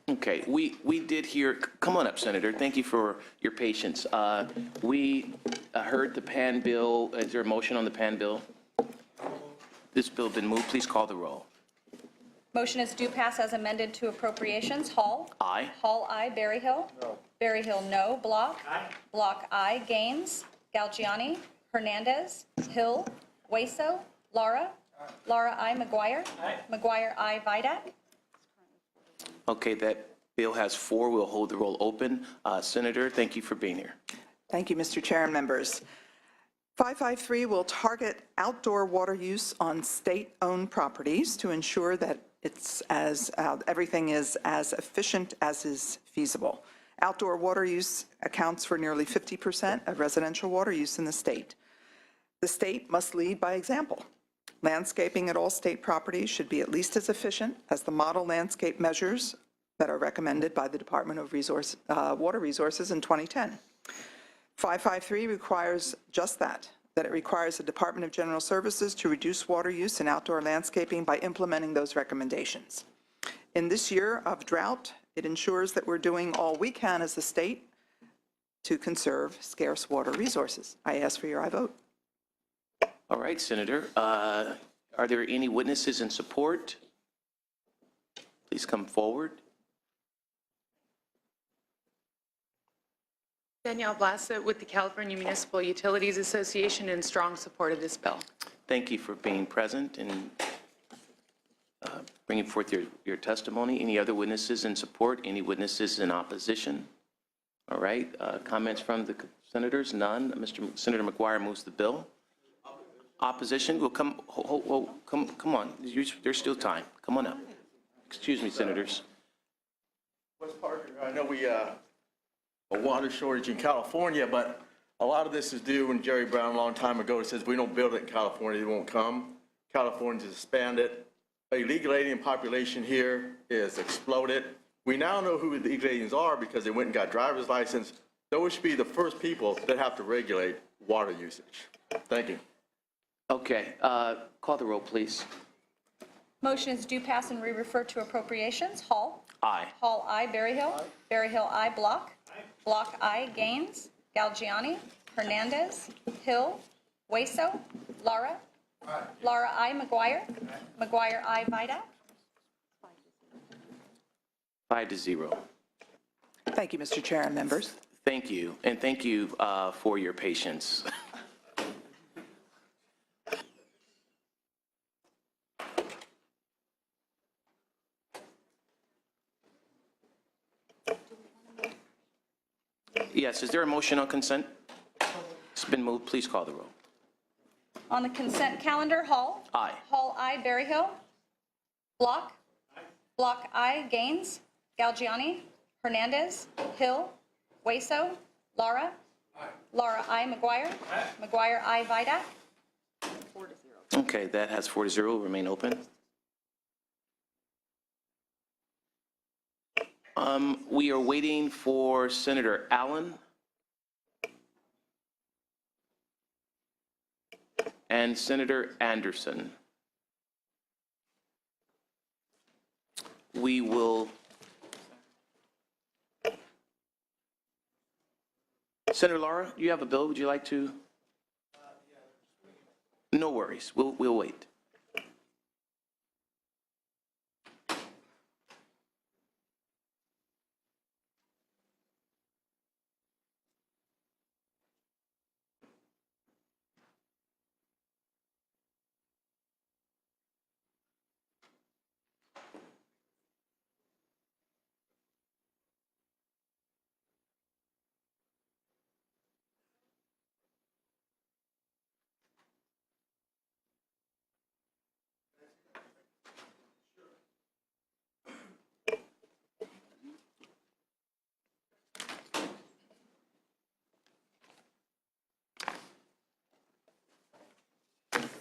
Okay, we did hear, come on up, Senator. Thank you for your patience. We heard the PAN bill. Is there a motion on the PAN bill? This bill been moved. Please call the roll. Motion is due pass as amended to appropriations. Hall. Aye. Hall, aye. Berryhill. No. Berryhill, no. Block. Aye. Block, aye. Gaines. Galgiani. Hernandez. Hill. Hueso. Lara. Aye. Lara, aye. McGuire. Aye. McGuire, aye. Vidak. Okay, that bill has 4. We'll hold the roll open. Senator, thank you for being here. Thank you, Mr. Chair and members. 553 will target outdoor water use on state-owned properties to ensure that everything is as efficient as is feasible. Outdoor water use accounts for nearly 50% of residential water use in the state. The state must lead by example. Landscaping at all state properties should be at least as efficient as the model landscape measures that are recommended by the Department of Water Resources in 2010. 553 requires just that it requires the Department of General Services to reduce water use in outdoor landscaping by implementing those recommendations. In this year of drought, it ensures that we're doing all we can as a state to conserve scarce water resources. I ask for your aye vote. All right, Senator. Are there any witnesses in support? Please come forward. Danielle Blassett with the California Municipal Utilities Association in strong support of this bill. Thank you for being present and bringing forth your testimony. Any other witnesses in support? Any witnesses in opposition? All right. Comments from the senators? None. Senator McGuire moves the bill. Opposition? Well, come on. There's still time. Come on up. Excuse me, senators. West Parker, I know we a water shortage in California, but a lot of this is due when Jerry Brown a long time ago says if we don't build it in California, they won't come. California's expanded. Illegal alien population here is exploded. We now know who the illegal aliens are because they went and got driver's license. Those should be the first people that have to regulate water usage. Thank you. Okay. Call the roll, please. Motion is due pass and re-refer to appropriations. Hall. Aye. Hall, aye. Berryhill. Aye. Berryhill, aye. Block. Aye. Block, aye. Gaines. Galgiani. Hernandez. Hill. Hueso. Lara. Aye. Lara, aye. McGuire. Aye. McGuire, aye. Vidak. 5-0. Thank you, Mr. Chair and members. Thank you, and thank you for your patience. Yes, is there a motion on consent? It's been moved. Please call the roll. On the consent calendar, Hall. Aye. Hall, aye. Berryhill. Block. Aye. Block, aye. Gaines. Galgiani. Hernandez. Hill. Hueso. Lara. Aye. Lara, aye. McGuire. Aye. McGuire, aye. Vidak. 4-0. Okay, that has 4-0. Remain open. We are waiting for Senator Allen and Senator Anderson. We will. Senator Lara, you have a bill. Would you like to? No worries. We'll wait.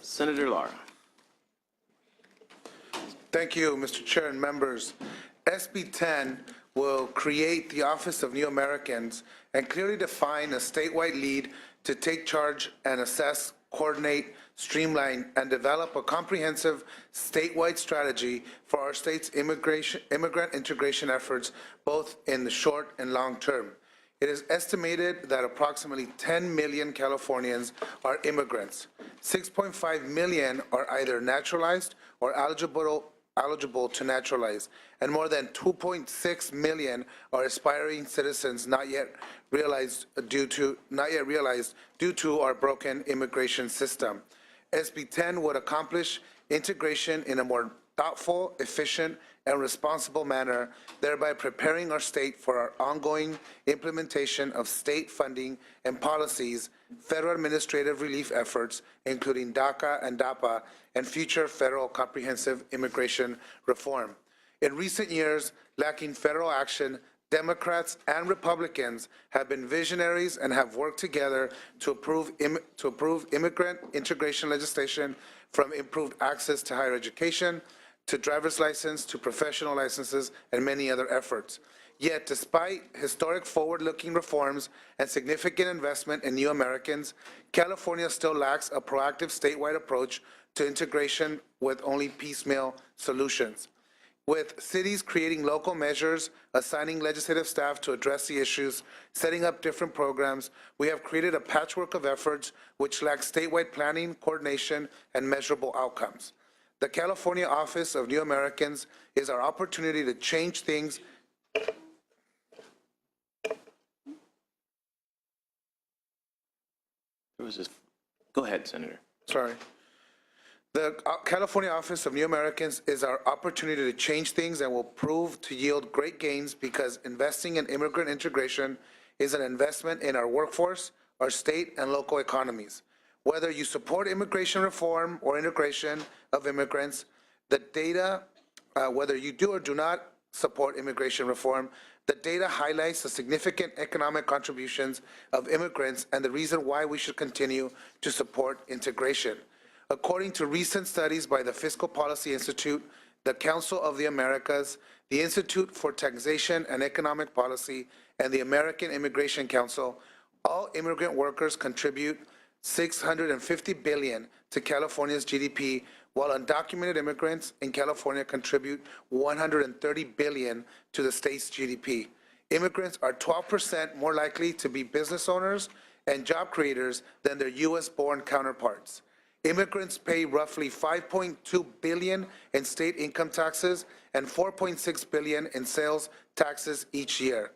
Senator Lara. Thank you, Mr. Chair and members. SB 10 will create the Office of New Americans and clearly define a statewide lead to take charge and assess, coordinate streamline, and develop a comprehensive statewide strategy for our state's immigrant integration efforts, both in the short and long term. It is estimated that approximately 10 million Californians are immigrants. 6.5 million are either naturalized or eligible to naturalize, and more than 2.6 million are aspiring citizens not yet realized due to our broken immigration system. SB 10 would accomplish integration in a more thoughtful, efficient, and responsible manner, thereby preparing our state for our ongoing implementation of state funding and policies, federal administrative relief efforts, including DACA and DAPA, and future federal comprehensive immigration reform. In recent years, lacking federal action, Democrats and Republicans have been visionaries and have worked together to approve immigrant integration legislation, from improved access to higher education, to driver's license, to professional licenses, and many other efforts. Yet, despite historic forward-looking reforms and significant investment in new Americans, California still lacks a proactive statewide approach to integration with only piecemeal solutions. With cities creating local measures, assigning legislative staff to address the issues, setting up different programs, we have created a patchwork of efforts which lack statewide planning, coordination, and measurable outcomes. The California Office of New Americans is our opportunity to change things. Go ahead, Senator. Sorry. The California Office of New Americans is our opportunity to change things and will prove to yield great gains, because investing in immigrant integration is an investment in our workforce, our state and local economies. Whether you support immigration reform or integration of immigrants, the data, whether you do or do not support immigration reform, the data highlights the significant economic contributions of immigrants and the reason why we should continue to support integration. According to recent studies by the Fiscal Policy Institute, the Council of the Americas, the Institute for Taxation and Economic Policy, and the American Immigration Council, all immigrant workers contribute $650 billion to California's GDP, while undocumented immigrants in California contribute $130 billion to the state's GDP. Immigrants are 12% more likely to be business owners and job creators than their U.S.-born counterparts. Immigrants pay roughly $5.2 billion in state income taxes and $4.6 billion in sales taxes each year.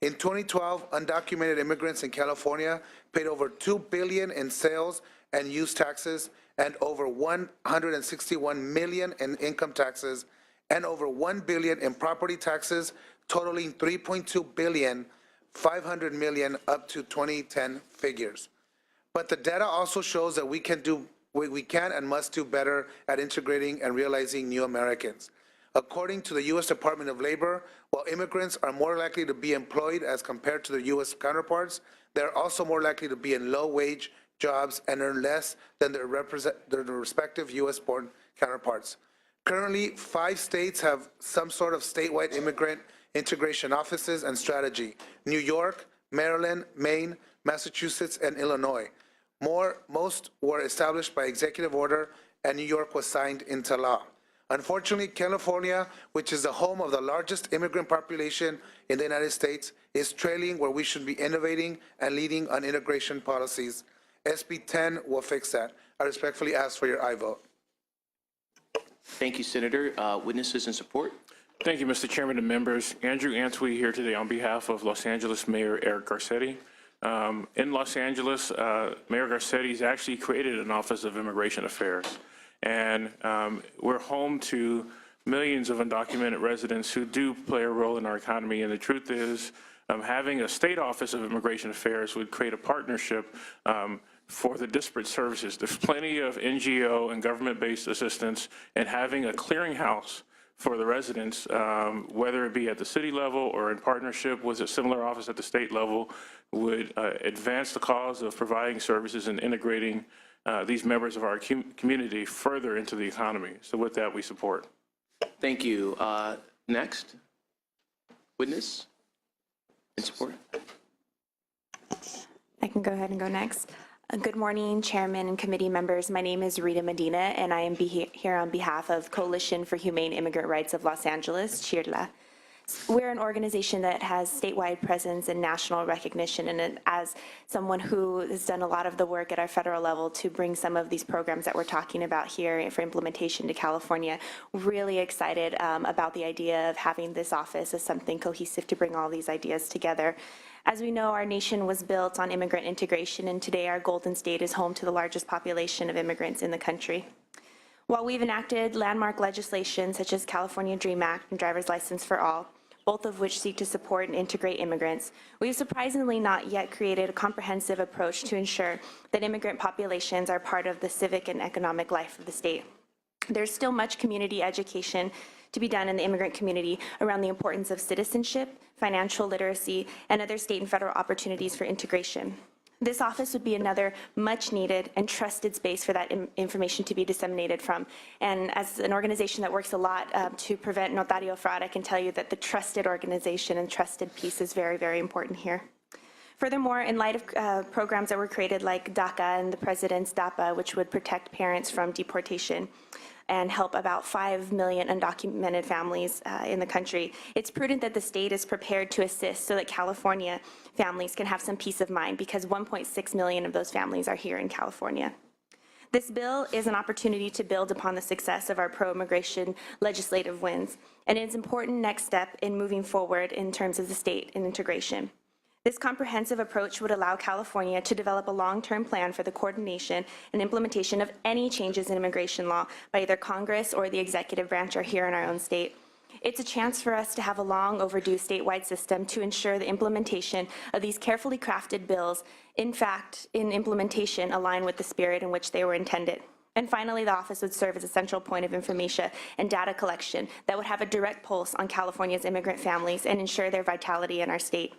In 2012, undocumented immigrants in California paid over $2 billion in sales and use taxes, and over $161 million in income taxes, and over $1 billion in property taxes, totaling $3.2 billion, $500 million up to 2010 figures. But the data also shows that we can and must do better at integrating and realizing new Americans. According to the U.S. Department of Labor, while immigrants are more likely to be employed as compared to their U.S. counterparts, they're also more likely to be in low-wage jobs and earn less than their respective U.S.-born counterparts. Currently, 5 states have some sort of statewide immigrant integration offices and strategy: New York, Maryland, Maine, Massachusetts, and Illinois. Most were established by executive order, and New York was signed into law. Unfortunately, California, which is the home of the largest immigrant population in the United States, is trailing where we should be innovating and leading on integration policies. SB 10 will fix that. I respectfully ask for your aye vote. Thank you, Senator. Witnesses in support? Thank you, Mr. Chairman and members. Andrew Antwi here today on behalf of Los Angeles Mayor Eric Garcetti. In Los Angeles, Mayor Garcetti has actually created an Office of Immigration Affairs. And we're home to millions of undocumented residents who do play a role in our economy. And the truth is, having a state Office of Immigration Affairs would create a partnership for the disparate services. There's plenty of NGO and government-based assistance, and having a clearinghouse for the residents, whether it be at the city level or in partnership with a similar office at the state level, would advance the cause of providing services and integrating these members of our community further into the economy. So with that, we support. Thank you. Next, witness in support. I can go ahead and go next. Good morning, Chairman and committee members. My name is Rita Medina, and I am here on behalf of Coalition for Humane Immigrant Rights of Los Angeles, CHIRLA. We're an organization that has statewide presence and national recognition, and as someone who has done a lot of the work at our federal level to bring some of these programs that we're talking about here for implementation to California, really excited about the idea of having this office as something cohesive to bring all these ideas together. As we know, our nation was built on immigrant integration, and today our Golden State is home to the largest population of immigrants in the country. While we've enacted landmark legislation such as California DREAM Act and Driver's License for All, both of which seek to support and integrate immigrants, we've surprisingly not yet created a comprehensive approach to ensure that immigrant populations are part of the civic and economic life of the state. There's still much community education to be done in the immigrant community around the importance of citizenship, financial literacy, and other state and federal opportunities for integration. This office would be another much needed and trusted space for that information to be disseminated from. And as an organization that works a lot to prevent notario fraud, I can tell you that the trusted organization and trusted piece is very, very important here. Furthermore, in light of programs that were created like DACA and the President's DAPA, which would protect parents from deportation and help about 5 million undocumented families in the country, it's prudent that the state is prepared to assist so that California families can have some peace of mind, because 1.6 million of those families are here in California. This bill is an opportunity to build upon the success of our pro-immigration legislative wins, and it's an important next step in moving forward in terms of the state and integration. This comprehensive approach would allow California to develop a long-term plan for the coordination and implementation of any changes in immigration law by either Congress or the executive branch or here in our own state. It's a chance for us to have a long overdue statewide system to ensure the implementation of these carefully crafted bills, in fact, in implementation, align with the spirit in which they were intended. And finally, the office would serve as a central point of information and data collection that would have a direct pulse on California's immigrant families and ensure their vitality in our state.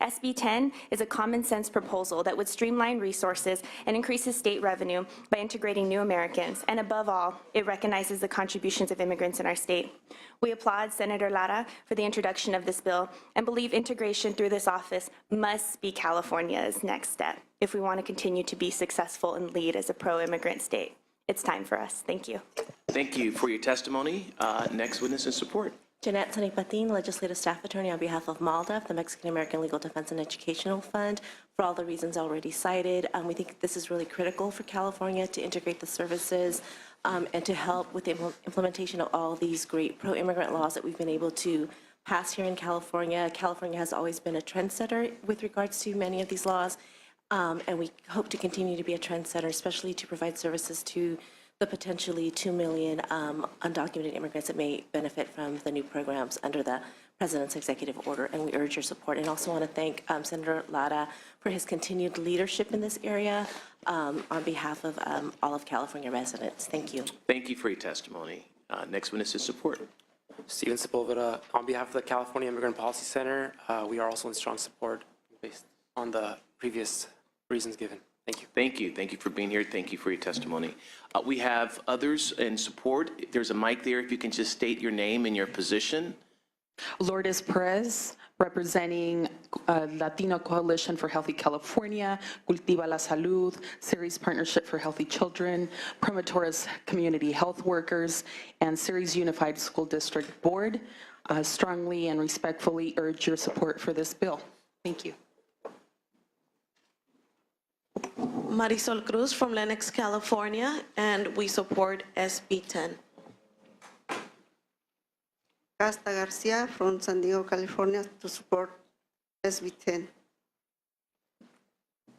SB 10 is a common sense proposal that would streamline resources and increases state revenue by integrating new Americans, and above all, it recognizes the contributions of immigrants in our state. We applaud Senator Lara for the introduction of this bill and believe integration through this office must be California's next step if we want to continue to be successful and lead as a pro-immigrant state. It's time for us. Thank you. Thank you for your testimony. Next witness in support. Jeanette Sanipatin, Legislative Staff Attorney on behalf of MALDEF, the Mexican American Legal Defense and Educational Fund. For all the reasons already cited, we think this is really critical for California to integrate the services and to help with the implementation of all these great pro-immigrant laws that we've been able to pass here in California. California has always been a trendsetter with regards to many of these laws, and we hope to continue to be a trendsetter, especially to provide services to the potentially 2 million undocumented immigrants that may benefit from the new programs under the President's executive order, and we urge your support. And also want to thank Senator Lara for his continued leadership in this area on behalf of all of California residents. Thank you. Thank you for your testimony. Next witness in support. Steven Sepulveda, on behalf of the California Immigrant Policy Center, we are also in strong support based on the previous reasons given. Thank you. Thank you. Thank you for being here. Thank you for your testimony. We have others in support. There's a mic there. If you can just state your name and your position. Lourdes Perez, representing Latino Coalition for Healthy California, Cultiva la Salud, Ceres Partnership for Healthy Children, Promotoras Community Health Workers, and Ceres Unified School District Board. Strongly and respectfully urge your support for this bill. Thank you. Marisol Cruz from Lenox, California, and we support SB 10. Casta Garcia from San Diego, California, to support SB 10.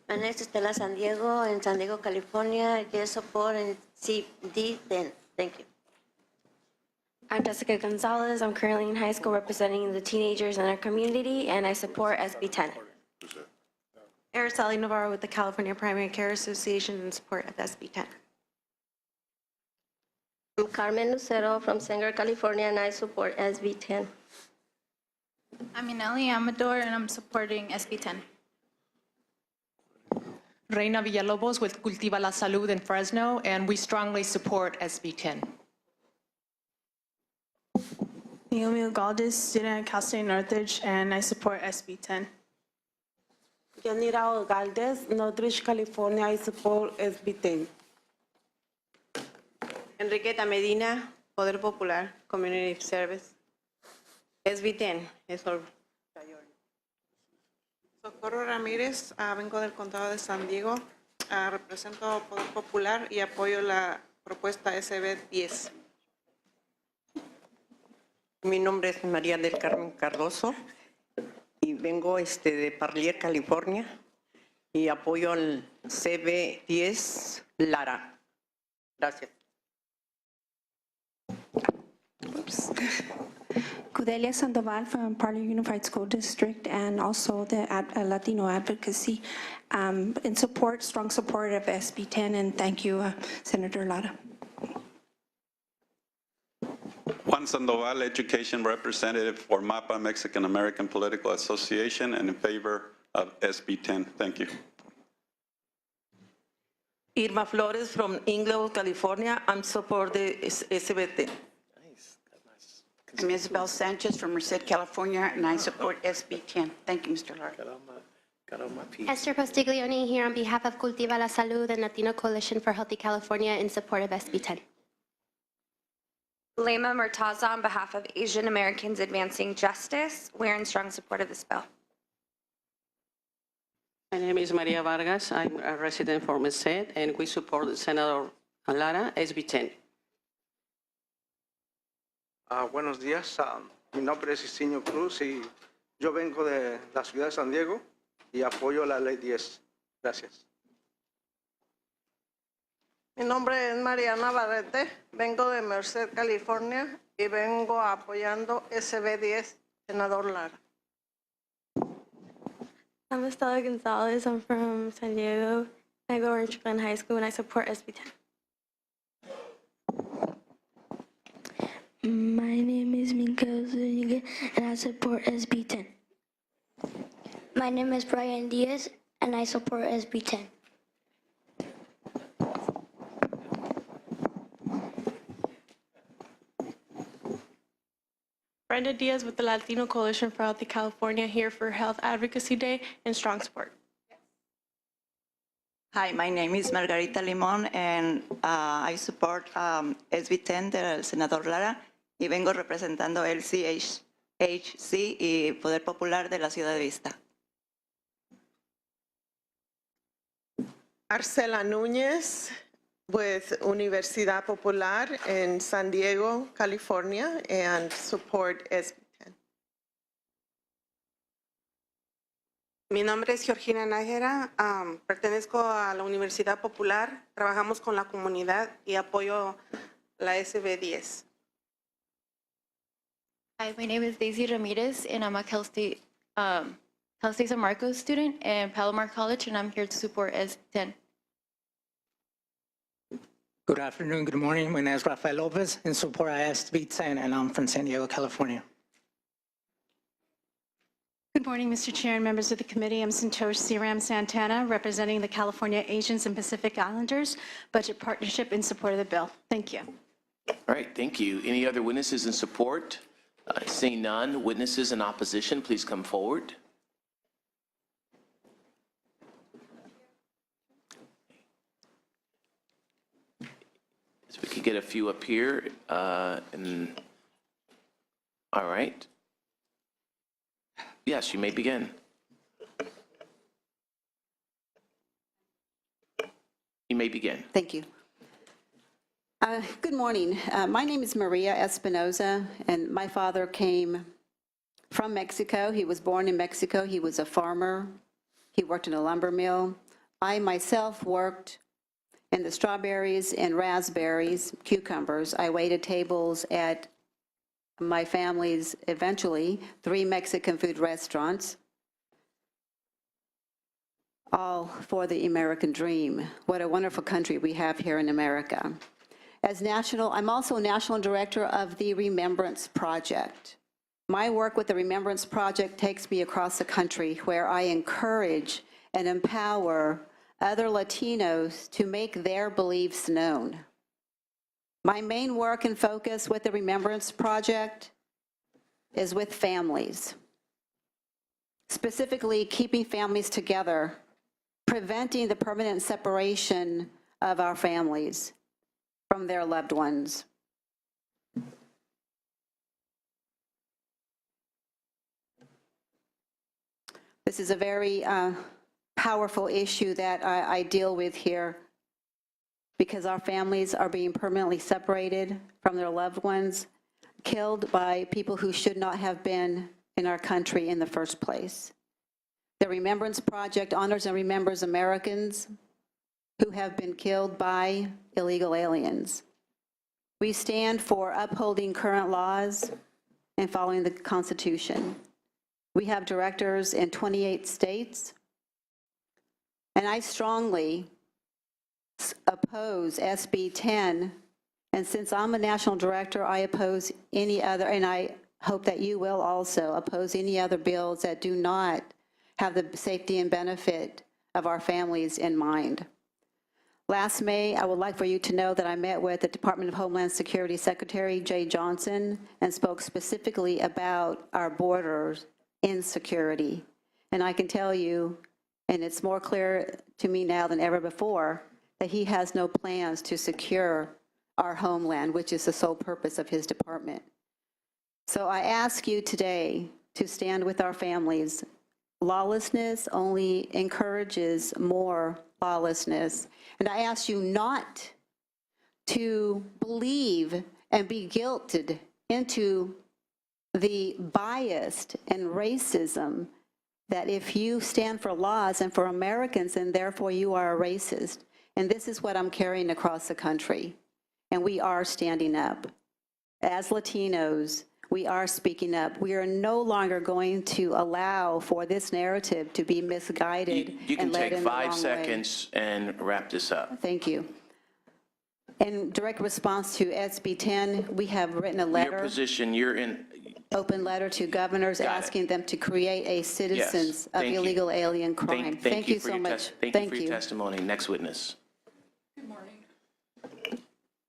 My name is Estela San Diego in San Diego, California. I support CD 10. Thank you. I'm Jessica Gonzalez. I'm currently in high school representing the teenagers in our community, and I support SB 10. Araceli Navarro with the California Primary Care Association in support of SB 10. I'm Carmen Lucero from Sen GO, California, and I support SB 10. I'm Ineli Amador, and I'm supporting SB 10. Reina Villalobos with Cultiva la Salud in Fresno, and we strongly support SB 10. Naomi Galdes, student at Cal State Northridge, and I support SB 10. Yanira Galdes, Northridge, California. I support SB 10. Enriqueta Medina, Poder Popular, Community Service. SB 10, es all. Socorro Ramírez, vengo del condado de San Diego, represento Poder Popular y apoyo la propuesta SB 10. Mi nombre es María del Carmen Cardoso y vengo de Parlier, California, y apoyo al CB10 Lara. Gracias. Cudelia Sandoval from Parlier Unified School District and also the Latino Advocacy in support, strong support of SB 10, and thank you, Senator Lara. Juan Sandoval, Education Representative for MAPA, Mexican American Political Association, and in favor of SB 10. Thank you. Irma Flores from Inglewood, California. I'm support the SB 10. I'm Isabel Sanchez from Merced, California, and I support SB 10. Thank you, Mr. Lara. Esther Postiglione here on behalf of Cultiva la Salud and Latino Coalition for Healthy California in support of SB 10. Lema Murtaza on behalf of Asian Americans Advancing Justice. We're in strong support of this bill. My name is Maria Vargas. I'm a resident from Merced, and we support Senator Lara, SB 10. Buenos días, mi nombre es Isinio Cruz y yo vengo de la ciudad de San Diego y apoyo la ley 10. Gracias. Mi nombre es Mariana Barrete, vengo de Merced, California, y vengo apoyando SB 10, Senador Lara. I'm Estela Gonzalez. I'm from San Diego. I go to Orange Glen High School and I support SB 10. My name is Miguel Zuniga, and I support SB 10. My name is Brian Diaz and I support SB 10. Brenda Diaz with the Latino Coalition for Healthy California here for Health Advocacy Day and strong support. Hi, my name is Margarita Limón, and I support SB 10 del Senador Lara y vengo representando el CHC y Poder Popular de la Ciudad de Vista. Arcela Núñez with Universidad Popular in San Diego, California, and support SB 10. Mi nombre es Georgina Nájera, pertenezco a la Universidad Popular, trabajamos con la comunidad y apoyo la SB 10. Hi, my name is Daisy Ramirez, and I'm a Cal State San Marcos student in Palomar College, and I'm here to support SB 10. Good afternoon, good morning. My name is Rafael Lopez in support of SB 10, and I'm from San Diego, California. Good morning, Mr. Chair and members of the committee. I'm Santosh Siram Santana, representing the California Asians and Pacific Islanders Budget Partnership in support of the bill. Thank you. All right, thank you. Any other witnesses in support? Seeing none, witnesses in opposition, please come forward. So we could get a few up here. All right. Yes, you may begin. You may begin. Thank you. Good morning. My name is Maria Espinoza, and my father came from Mexico. He was born in Mexico. He was a farmer. He worked in a lumber mill. I myself worked in the strawberries and raspberries, cucumbers. I waited tables at my family's, eventually, 3 Mexican food restaurants, all for the American dream. What a wonderful country we have here in America. I'm also National Director of the Remembrance Project. My work with the Remembrance Project takes me across the country where I encourage and empower other Latinos to make their beliefs known. My main work and focus with the Remembrance Project is with families. specifically keeping families together, preventing the permanent separation of our families from their loved ones. This is a very powerful issue that I deal with here, because our families are being permanently separated from their loved ones, killed by people who should not have been in our country in the first place. The Remembrance Project honors and remembers Americans who have been killed by illegal aliens. We stand for upholding current laws and following the Constitution. We have directors in 28 states, and I strongly oppose SB 10, and since I'm a national director, I oppose any other, and I hope that you will also oppose any other bills that do not have the safety and benefit of our families in mind. Last May, I would like for you to know that I met with the Department of Homeland Security Secretary Jay Johnson and spoke specifically about our borders insecurity. And I can tell you, and it's more clear to me now than ever before, that he has no plans to secure our homeland, which is the sole purpose of his department. So I ask you today to stand with our families. Lawlessness only encourages more lawlessness. And I ask you not to believe and be guilted into the bias and racism that if you stand for laws and for Americans, then therefore you are a racist. And this is what I'm carrying across the country. And we are standing up. As Latinos, we are speaking up. We are no longer going to allow for this narrative to be misguided You can and led take in the 5 wrong seconds and wrap this up. way. Thank you. In direct response to SB 10, we have written a letter. Your position, you're in. Open letter to governors asking them to create a citizens of Thank you. illegal alien crime. Thank you so much. Thank you for your testimony. Next witness. Good morning.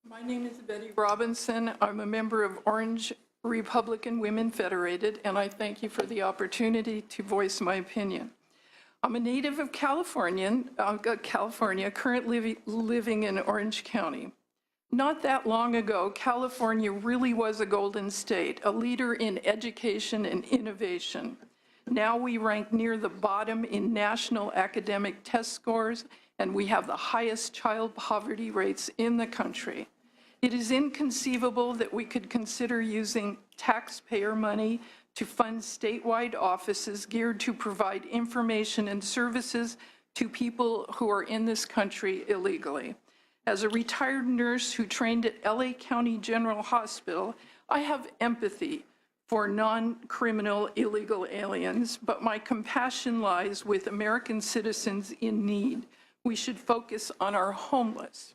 My name is Betty Robinson. I'm a member of Orange Republican Women Federated, and I thank you for the opportunity to voice my opinion. I'm a native of California, currently living in Orange County. Not that long ago, California really was a golden state, a leader in education and innovation. Now we rank near the bottom in national academic test scores, and we have the highest child poverty rates in the country. It is inconceivable that we could consider using taxpayer money to fund statewide offices geared to provide information and services to people who are in this country illegally. As a retired nurse who trained at LA County General Hospital, I have empathy for non-criminal illegal aliens, but my compassion lies with American citizens in need. We should focus on our homeless.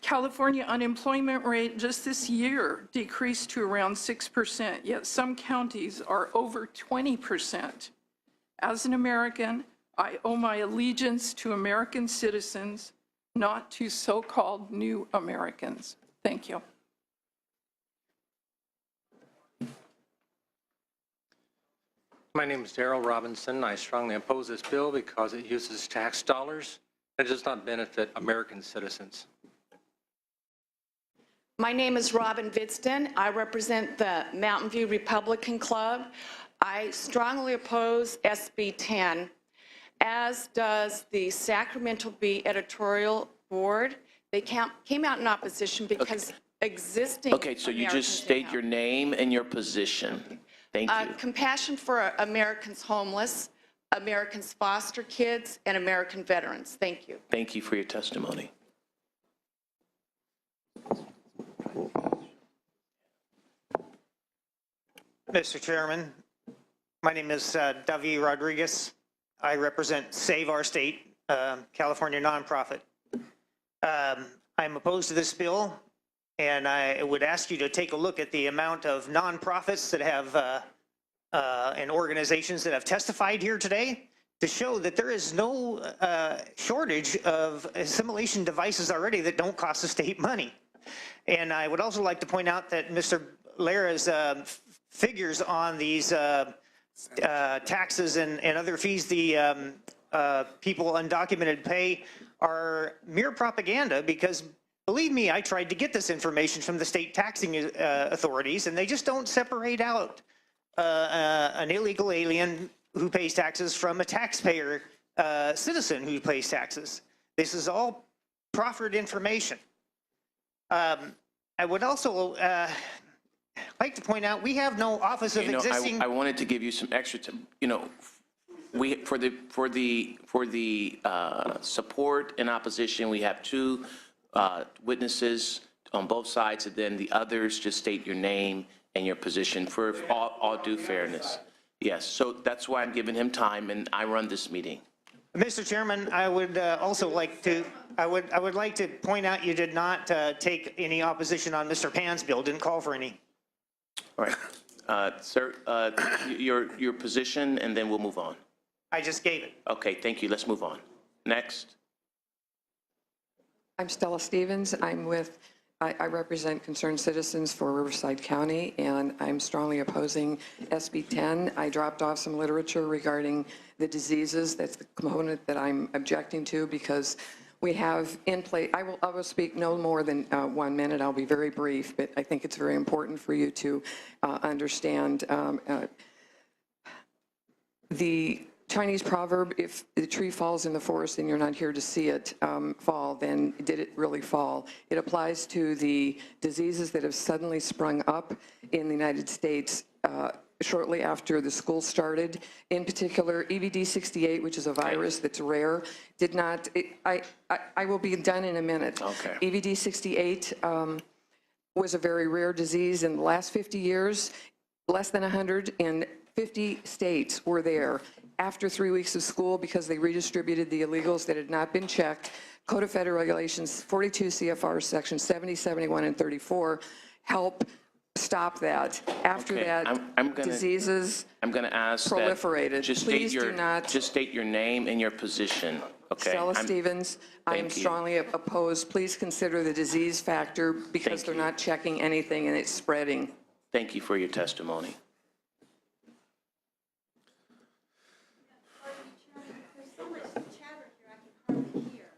California unemployment rate just this year decreased to around 6%, yet some counties are over 20%. As an American, I owe my allegiance to American citizens, not to so-called new Americans. Thank you. My name is Darrell Robinson. I strongly oppose this bill because it uses tax dollars and does not benefit American citizens. My name is Robin Vidston. I represent the Mountain View Republican Club. I strongly oppose SB 10, as does the Sacramento Bee editorial board. They came out in opposition because existing Okay, so you just state your name and your position. Thank you. Compassion for Americans homeless, Americans foster kids, and American veterans. Thank you. Thank you for your testimony. Mr. Chairman, my name is Davi Rodriguez. I represent Save Our State, California nonprofit. I'm opposed to this bill, and I would ask you to take a look at the amount of nonprofits that have and organizations that have testified here today to show that there is no shortage of assimilation devices already that don't cost the state money. And I would also like to point out that Mr. Lara's figures on these taxes and other fees the people undocumented pay are mere propaganda, because believe me, I tried to get this information from the state taxing authorities, and they just don't separate out an illegal alien who pays taxes from a taxpayer citizen who pays taxes. This is all proffered information. I would also like to point out, we have no Office of Existing. I wanted to give you some extra, we, for the support and opposition, we have two witnesses on both sides, and then the others just state your name and your position for all due fairness. Yes, so that's why I'm giving him time, and I run this meeting. Mr. Chairman, I would also like to, I would like to point out you did not take any opposition on Mr. Pan's bill, didn't call for any. All right, sir, your position, and then we'll move on. I just gave it. Okay, thank you. Let's move on. Next. I'm Stella Stevens. I represent Concerned Citizens for Riverside County, and I'm strongly opposing SB 10. I dropped off some literature regarding the diseases. That's the component that I'm objecting to, because we have in place, I will speak no more than 1 minute. I'll be very brief, but I think it's very important for you to understand the Chinese proverb, if the tree falls in the forest and you're not here to see it fall, then did it really fall? It applies to the diseases that have suddenly sprung up in the United States shortly after the school started. In particular, EVD 68, which is a virus that's rare, did not, I will be done in a minute. Okay. EVD 68 was a very rare disease. In the last 50 years, less than 150 states were there. After 3 weeks of school, because they redistributed the illegals that had not been checked, Code of Federal Regulations 42 CFR Section 70, 71, and 34 help stop that. After that, diseases I'm going to ask proliferated. That just Please state your, do not. just state your name and your position. Okay. Stella Stevens, I am Thank you. strongly opposed. Please consider the disease factor, because they're not checking anything and it's spreading. Thank you for your testimony.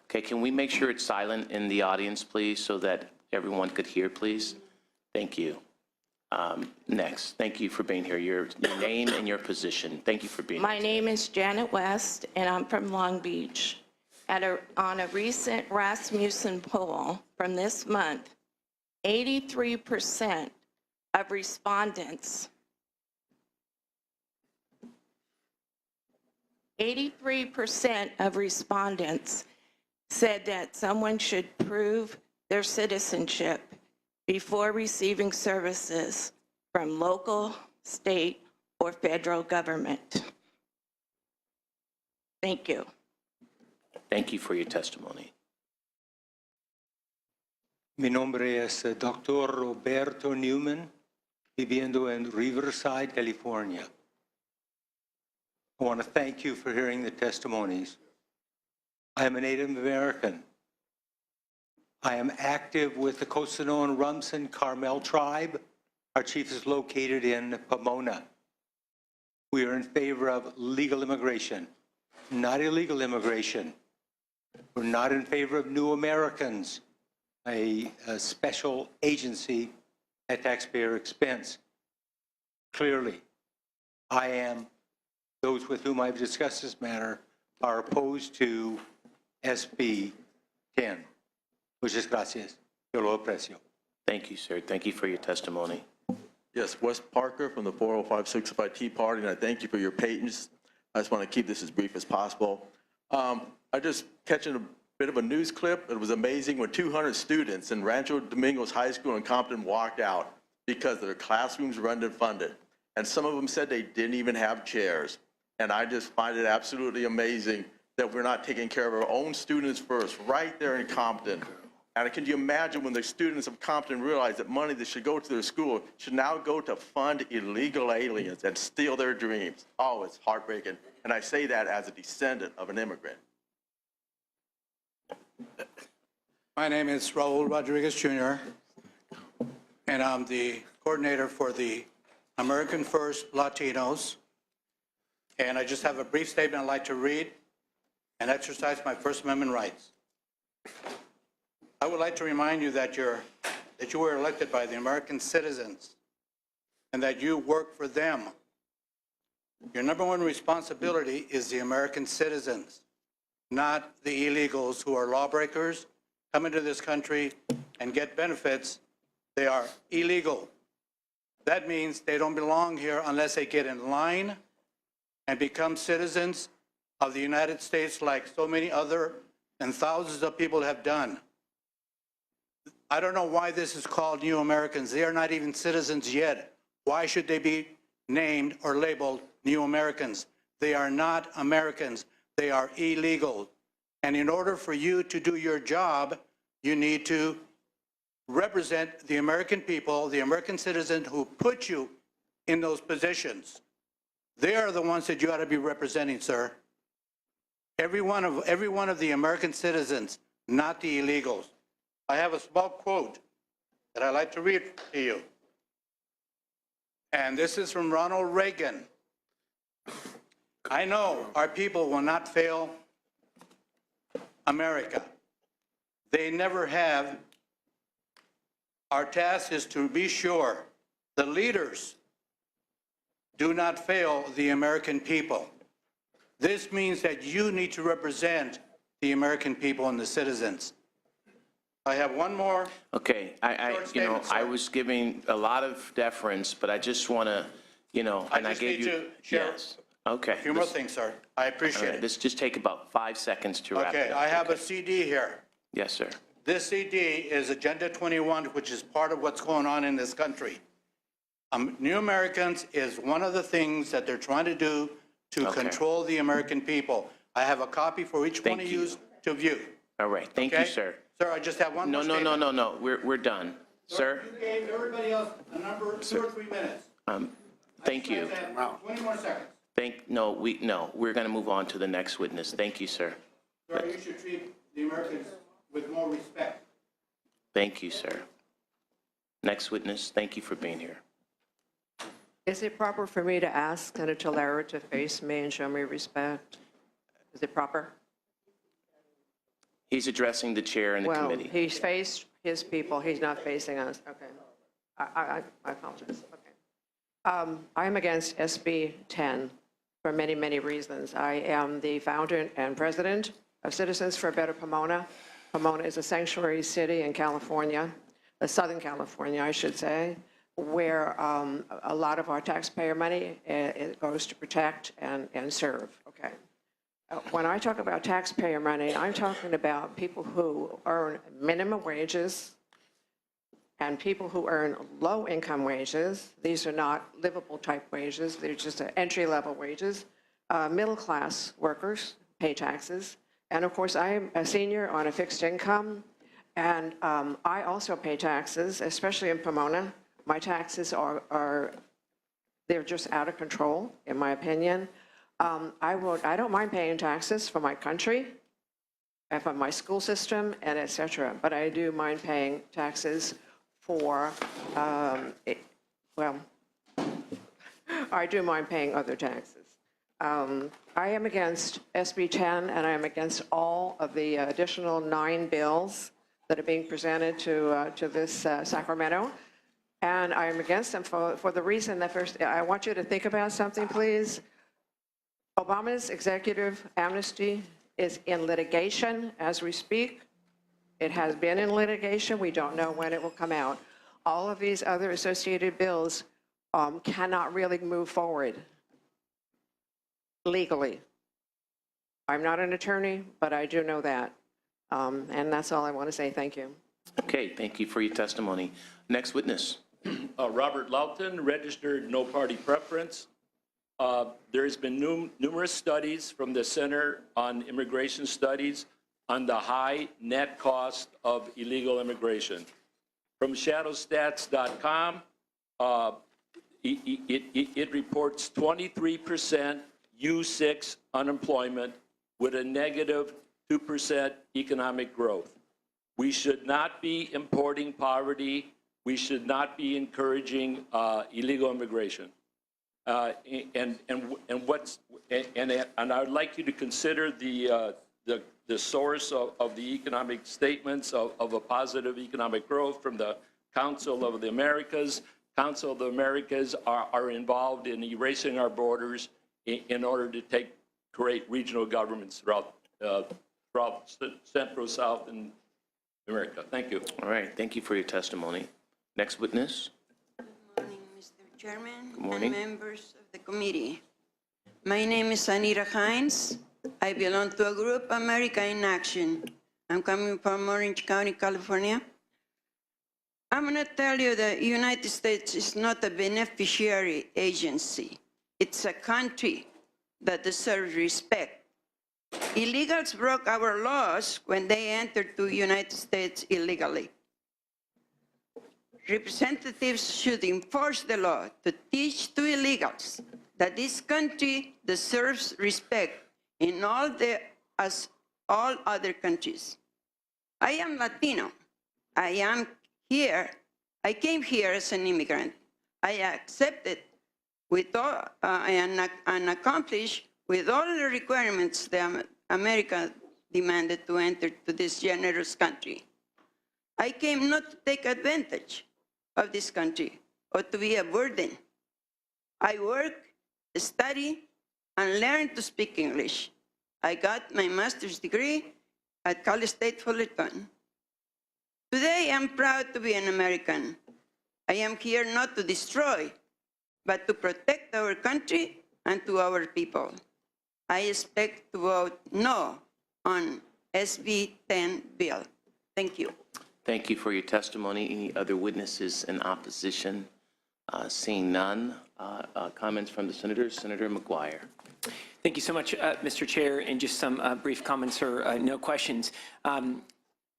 Okay, can we make sure it's silent in the audience, please, so that everyone could hear, please? Thank you. Next, thank you for being here. Your name and your position. Thank you for being here. My name is Janet West, and I'm from Long Beach. On a recent Rasmussen poll from this month, 83% of respondents 83% of respondents said that someone should prove their citizenship before receiving services from local, state, or federal government. Thank you. Thank you for your testimony. Mi nombre es Dr. Roberto Newman, viviendo en Riverside, California. I want to thank you for hearing the testimonies. I am a Native American. I am active with the Cosano Rumsen Carmel tribe. Our chief is located in Pomona. We are in favor of legal immigration, not illegal immigration. We're not in favor of new Americans, a special agency at taxpayer expense. Clearly, I am, those with whom I've discussed this matter, are opposed to SB 10. Muchas gracias. Yo lo aprecio. Thank you, sir. Thank you for your testimony. Yes, Wes Parker from the 40565 Tea Party, and I thank you for your patience. I just want to keep this as brief as possible. I just catching a bit of a news clip. It was amazing when 200 students in Rancho Domingos High School in Compton walked out because their classrooms were underfunded. And some of them said they didn't even have chairs. And I just find it absolutely amazing that we're not taking care of our own students first, right there in Compton. And can you imagine when the students of Compton realize that money that should go to their school should now go to fund illegal aliens and steal their dreams? Oh, it's heartbreaking. And I say that as a descendant of an immigrant. My name is Raul Rodriguez Jr., and I'm the coordinator for the American First Latinos And I just have a brief statement I'd like to read and exercise my First Amendment rights. I would like to remind you that you were elected by the American citizens and that you work for them. Your number one responsibility is the American citizens, not the illegals who are lawbreakers, come into this country and get benefits. They are illegal. That means they don't belong here unless they get in line and become citizens of the United States like so many other and thousands of people have done. I don't know why this is called New Americans. They are not even citizens yet. Why should they be named or labeled New Americans? They are not Americans. They are illegal. And in order for you to do your job, you need to represent the American people, the American citizens who put you in those positions. They are the ones that you ought to be representing, sir. Every one of the American citizens, not the illegals. I have a small quote that I'd like to read to you. And this is from Ronald Reagan. I know our people will not fail America. They never have. Our task is to be sure the leaders do not fail the American people. This means that you need to represent the American people and the citizens. I have one more. Okay, I was giving a lot of deference, but I just want to, and I just gave need you. to share Yes. Okay. a few more things, sir. I appreciate it. This just take about 5 seconds to wrap Okay, it up. I have a CD here. Yes, sir. This CD is Agenda 21, which is part of what's going on in this country. New Americans is one of the things that they're trying to do to control the American people. I have a copy for each one of you to view. All right, thank you, Okay? sir. Sir, I just have one more statement. No, we're done. Sir? You gave everybody else a number, 2 or 3 minutes. Thank you. 20 more seconds. We're going to move on to the next witness. Thank you, sir. Sir, you should treat the Americans with more respect. Thank you, sir. Next witness, thank you for being here. Is it proper for me to ask Senator Lara to face me and show me respect? Is it proper? He's addressing the chair and the committee. Well, he's faced his people. He's not facing us. Okay. I apologize. Okay. I am against SB 10 for many, many reasons. I am the founder and president of Citizens for a Better Pomona. Pomona is a sanctuary city in California, Southern California, I should say, where a lot of our taxpayer money it goes to protect and serve. Okay. When I talk about taxpayer money, I'm talking about people who earn minimum wages and people who earn low-income wages. These are not livable type wages. They're just entry-level wages. Middle-class workers pay taxes. And of course, I am a senior on a fixed income, and I also pay taxes, especially in Pomona. My taxes they're just out of control, in my opinion. I don't mind paying taxes for my country, and for my school system, and et cetera, but I do mind paying taxes for, I do mind paying other taxes. I am against SB 10, and I am against all of the additional 9 bills that are being presented to this Sacramento. And I am against them for the reason that first, I want you to think about something, please. Obama's executive amnesty is in litigation as we speak. It has been in litigation. We don't know when it will come out. All of these other associated bills cannot really move forward legally. I'm not an attorney, but I do know that. And that's all I want to say. Thank you. Okay, thank you for your testimony. Next witness. Robert Loughton, registered no party preference. There's been numerous studies from the Center on Immigration Studies on the high net cost of illegal immigration. From shadowstats.com, it reports 23% U6 unemployment with a negative 2% economic growth. We should not be importing poverty. We should not be encouraging illegal immigration. And what's and I would like you to consider the source of the economic statements of a positive economic growth from the Council of the Americas. Council of the Americas are involved in erasing our borders in order to create regional governments throughout Central, South, and America. Thank you. All right, thank you for your testimony. Next witness. Good morning, Mr. Chairman. Good morning. And members of the committee. My name is Anita Hines. I belong to a group, America in Action. I'm coming from Orange County, California. I'm going to tell you that the United States is not a beneficiary agency. It's a country that deserves respect. Illegals broke our laws when they entered the United States illegally. Representatives should enforce the law to teach to illegals that this country deserves respect as all other countries. I am Latino. I came here as an immigrant. I accepted with all, and accomplished with all the requirements that America demanded to enter to this generous country. I came not to take advantage of this country or to be a burden. I work, study, and learn to speak English. I got my master's degree at Cal State Fullerton. Today, I'm proud to be an American. I am here not to destroy, but to protect our country and to our people. I expect to vote no on SB 10 bill. Thank you. Thank you for your testimony. Any other witnesses in opposition? Seeing none, comments from the senators. Senator McGuire. Thank you so much, Mr. Chair, and just some brief comments or no questions.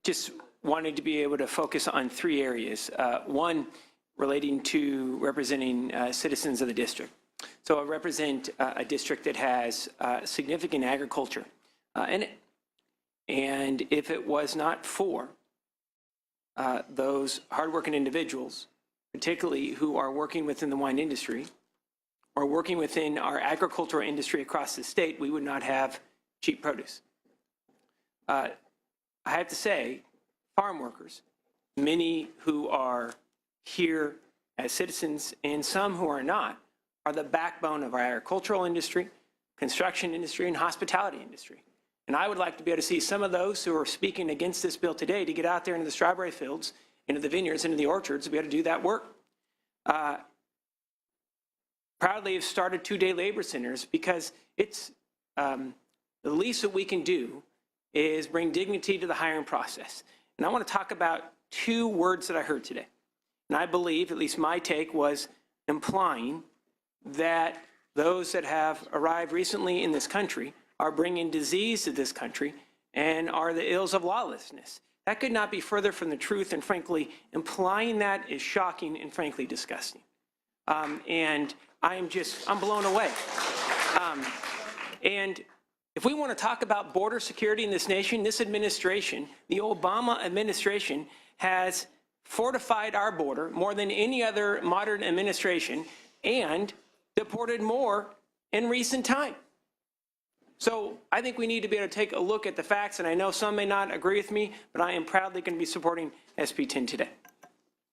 Just wanted to be able to focus on three areas. One, relating to representing citizens of the district. So I represent a district that has significant agriculture in it. And if it was not for those hardworking individuals, particularly who are working within the wine industry or working within our agricultural industry across the state, we would not have cheap produce. I have to say, farm workers, many who are here as citizens and some who are not, are the backbone of our agricultural industry, construction industry, and hospitality industry. And I would like to be able to see some of those who are speaking against this bill today to get out there into the strawberry fields, into the vineyards, into the orchards, to be able to do that work. Proudly have started 2-day labor centers because it's the least that we can do is bring dignity to the hiring process. And I want to talk about two words that I heard today. And I believe, at least my take, was implying that those that have arrived recently in this country are bringing disease to this country and are the ills of lawlessness. That could not be further from the truth, and frankly, implying that is shocking and frankly disgusting. And I'm blown away. And if we want to talk about border security in this nation, this administration, the Obama administration, has fortified our border more than any other modern administration and deported more in recent time. So I think we need to be able to take a look at the facts, and I know some may not agree with me, but I am proudly going to be supporting SB 10 today.